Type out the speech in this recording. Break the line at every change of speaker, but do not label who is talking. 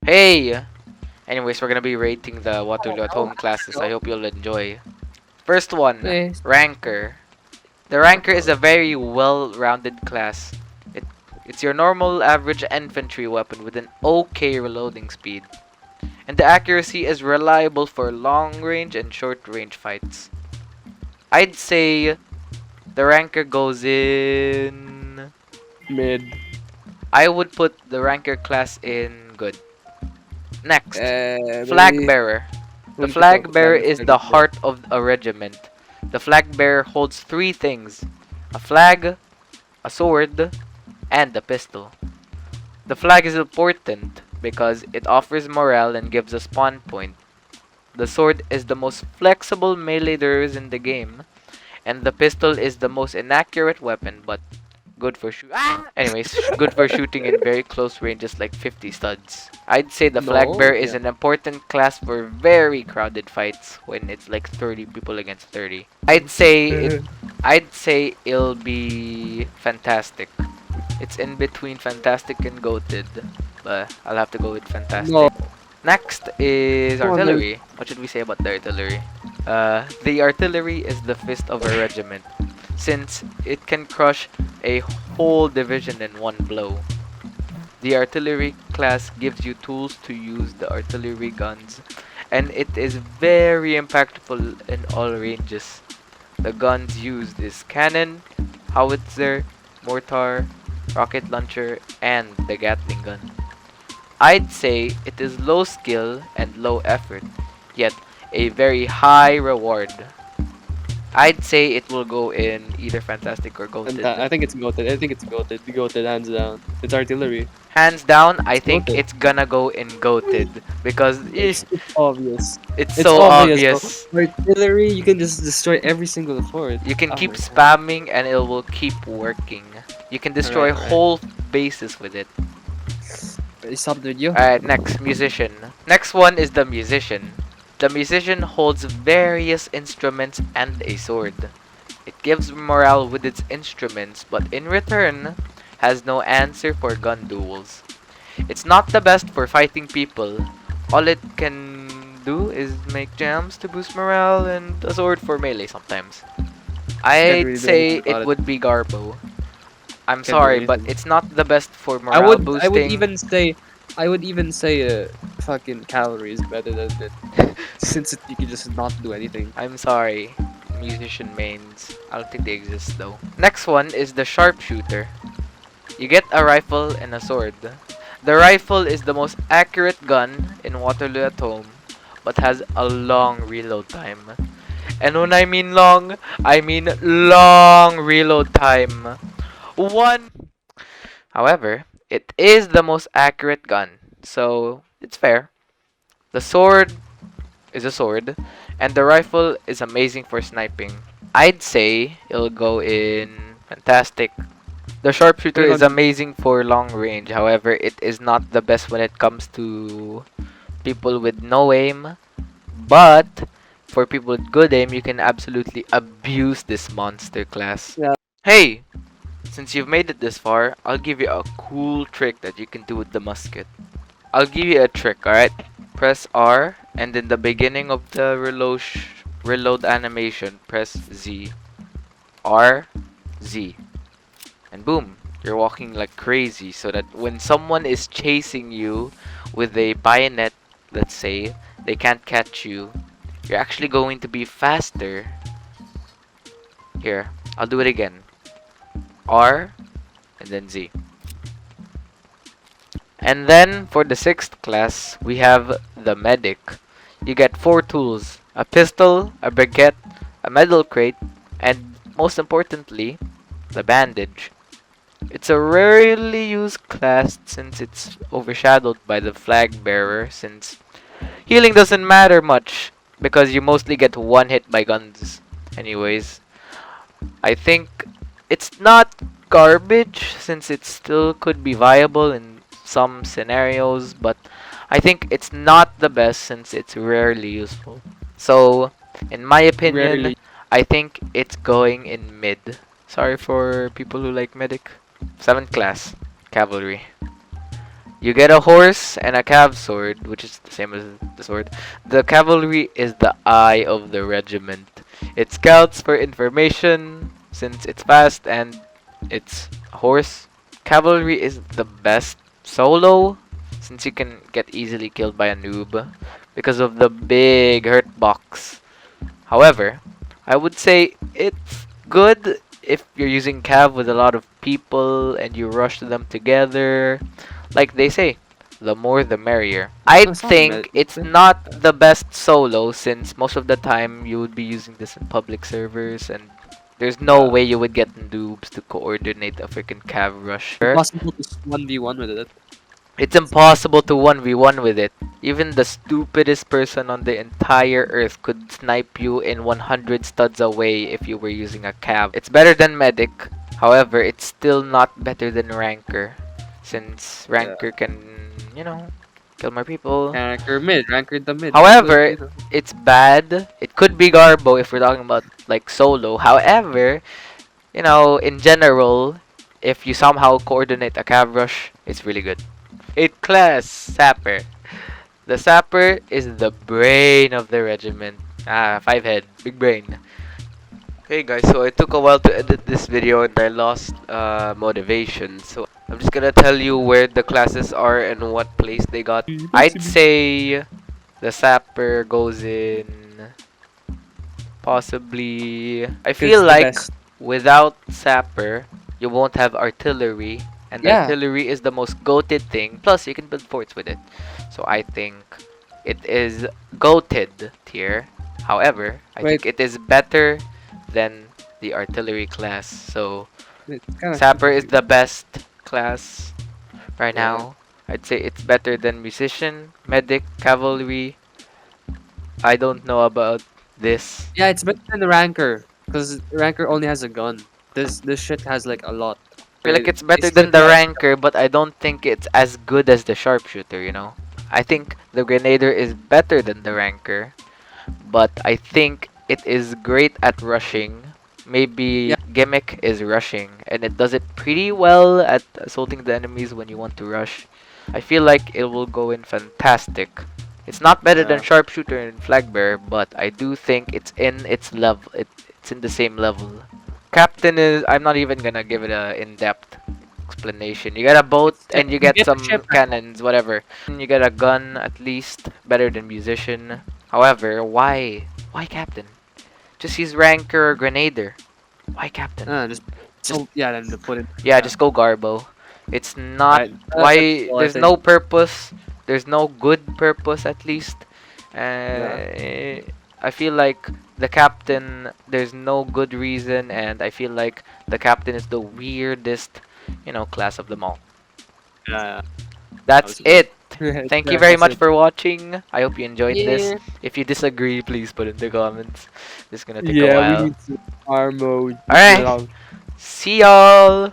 Hey! Anyways, we're gonna be rating the Waterloo at home classes. I hope you'll enjoy. First one,
Yes.
Ranker. The Ranker is a very well-rounded class. It, it's your normal average infantry weapon with an okay reloading speed. And the accuracy is reliable for long range and short range fights. I'd say the Ranker goes in...
Mid.
I would put the Ranker class in good. Next, Flag
Really?
Bearer. The
Wouldn't put
flag bearer
flag
is
bearer
the
there.
heart of a regiment. The flag bearer holds three things: a flag, a sword, and a pistol. The flag is important because it offers morale and gives a spawn point. The sword is the most flexible melee there is in the game, and the pistol is the most inaccurate weapon but good for good for shooting in very close ranges like 50 studs. I'd say the flag
No,
bearer is
yeah.
an important class for very crowded fights when it's like 30 people against 30. I'd say it'll be fantastic. It's in between fantastic and goated, but I'll have to go with
No.
fantastic. Next is
Come on, then.
artillery. What should we say about the artillery? The artillery is the fist of a regiment, since it can crush a whole division in one blow. The artillery class gives you tools to use the artillery guns, and it is very impactful in all ranges. The guns used is cannon, howitzer, mortar, rocket launcher, and the Gatling gun. I'd say it is low skill and low effort, yet a very high reward. I'd say it will go in either fantastic or
And
goated.
I think it's goated. I think it's goated. Goated, hands down. It's artillery.
Hands down, I
It's
think
goated.
it's gonna go in goated because
It's obvious.
it's
It's
so
obvious, bro.
obvious.
Artillery, you can just destroy every single fort.
You can
Oh
keep
my god.
spamming and it will keep working. You can destroy
Alright, alright.
whole bases with it.
Stop the video.
Alright, next, musician. Next one is the musician. The musician holds various instruments and a sword. It gives morale with its instruments, but in return, has no answer for gun duels. It's not the best for fighting people. All it can do is make jams to boost morale and a sword for melee sometimes.
Can't
I'd
really do
say
anything
it
about it.
would be Garbo. I'm
Can't do
sorry, but
anything.
it's not the best for
I
morale
would I would
boosting.
even say fucking Cavalry is better than it. Since you can just not do anything.
I'm sorry, musician mains. I don't think they exist though. Next one is the Sharpshooter. You get a rifle and a sword. The rifle is the most accurate gun in Waterloo at home, but has a long reload time. And when I mean long, I mean long reload time. One. However, it is the most accurate gun, so it's fair. The sword is a sword, and the rifle is amazing for sniping. I'd say it'll go in fantastic. The sharpshooter
Put it
is
on.
amazing for long range, however, it is not the best when it comes to people with no aim. But for people with good aim, you can absolutely abuse this monster class.
Yeah.
Hey! Since you've made it this far, I'll give you a cool trick that you can do with the musket. I'll give you a trick, alright? Press R, and in the beginning of the reload animation, press Z. R, Z. And boom, you're walking like crazy so that when someone is chasing you with a bayonet, let's say, they can't catch you. You're actually going to be faster. Here, I'll do it again. R, and then Z. And then for the 6th class, we have the medic. You get 4 tools: a pistol, a baguette, a metal crate, and most importantly, the bandage. It's a rarely used class since it's overshadowed by the flag bearer, since healing doesn't matter much because you mostly get one hit by guns. Anyways, I think it's not garbage since it still could be viable in some scenarios, but I think it's not the best since it's rarely useful. So, in my opinion,
Rarely.
I think it's going in mid. Sorry for people who like medic. 7th class, cavalry. You get a horse and a cav sword, which is the same as the sword. The cavalry is the eye of the regiment. It scouts for information since it's fast and it's a horse. Cavalry is the best solo since you can get easily killed by a noob because of the big hurt box. However, I would say it's good if you're using cav with a lot of people and you rush them together. Like they say, the more the merrier. I
No, it's not
think it's not the best solo since most of the time you would be using this in public servers and there's no
Yeah.
way you would get noobs to coordinate a freaking cav rush.
Impossible to 1v1 with it.
It's impossible to 1v1 with it. Even the stupidest person on the entire earth could snipe you in 100 studs away if you were using a cav. It's better than medic. However, it's still not better than ranker. Since
Yeah.
ranker can, kill more people.
Ranker mid, ranker the mid.
However,
You know.
it's bad. It could be Garbo if we're talking about like solo. However, in general, if you somehow coordinate a cav rush, it's really good. 8th class, Sapper. The Sapper is the brain of the regiment. 5 head, big brain.
Hey guys, so it took a while to edit this video and I lost motivation. So I'm just gonna tell you where the classes are and what place they got.
I'd say the Sapper goes in possibly. I feel
the
like
best.
without Sapper, you won't have artillery, and
Yeah.
artillery is the most goated thing. Plus, you can build forts with it. So I think it is goated tier. However, I
Wait.
think it is better than the artillery class. So
It's kind of
Sapper is the best class right
Yeah.
now. I'd say it's better than musician, medic, cavalry. I don't know about this.
Yeah, it's better than the ranker because ranker only has a gun. This shit has like a lot.
I feel like it's better
It's
than the
like-
ranker, but I don't think it's as good as the sharpshooter. I think the grenadier is better than the ranker, but I think it is great at rushing. Maybe
Yeah.
gimmick is rushing, and it does it pretty well at assaulting the enemies when you want to rush. I feel like it will go in fantastic. It's not better than
Yeah.
sharpshooter and flag bearer, but I do think it's in its level. It's in the same level. Captain is. I'm not even gonna give it a in-depth explanation. You get a boat and you
You
get
get the
some
ship.
cannons, whatever. You get a gun at least, better than musician. However, why? Why captain? Just use ranker or grenadier. Why captain?
just yeah, then to put it.
Yeah, just go Garbo. It's not
Right.
why
That's all I
there's
think.
no purpose. There's no good purpose at least. I feel like the captain there's no good reason and I feel like the captain is the weirdest, class of them all.
Yeah.
That's
Obviously.
it. Thank you very much for watching. I hope you enjoyed this.
Yeah.
If you disagree, please put in the comments. This is gonna take a
Yeah,
while.
we need some armor.
Alright. See y'all.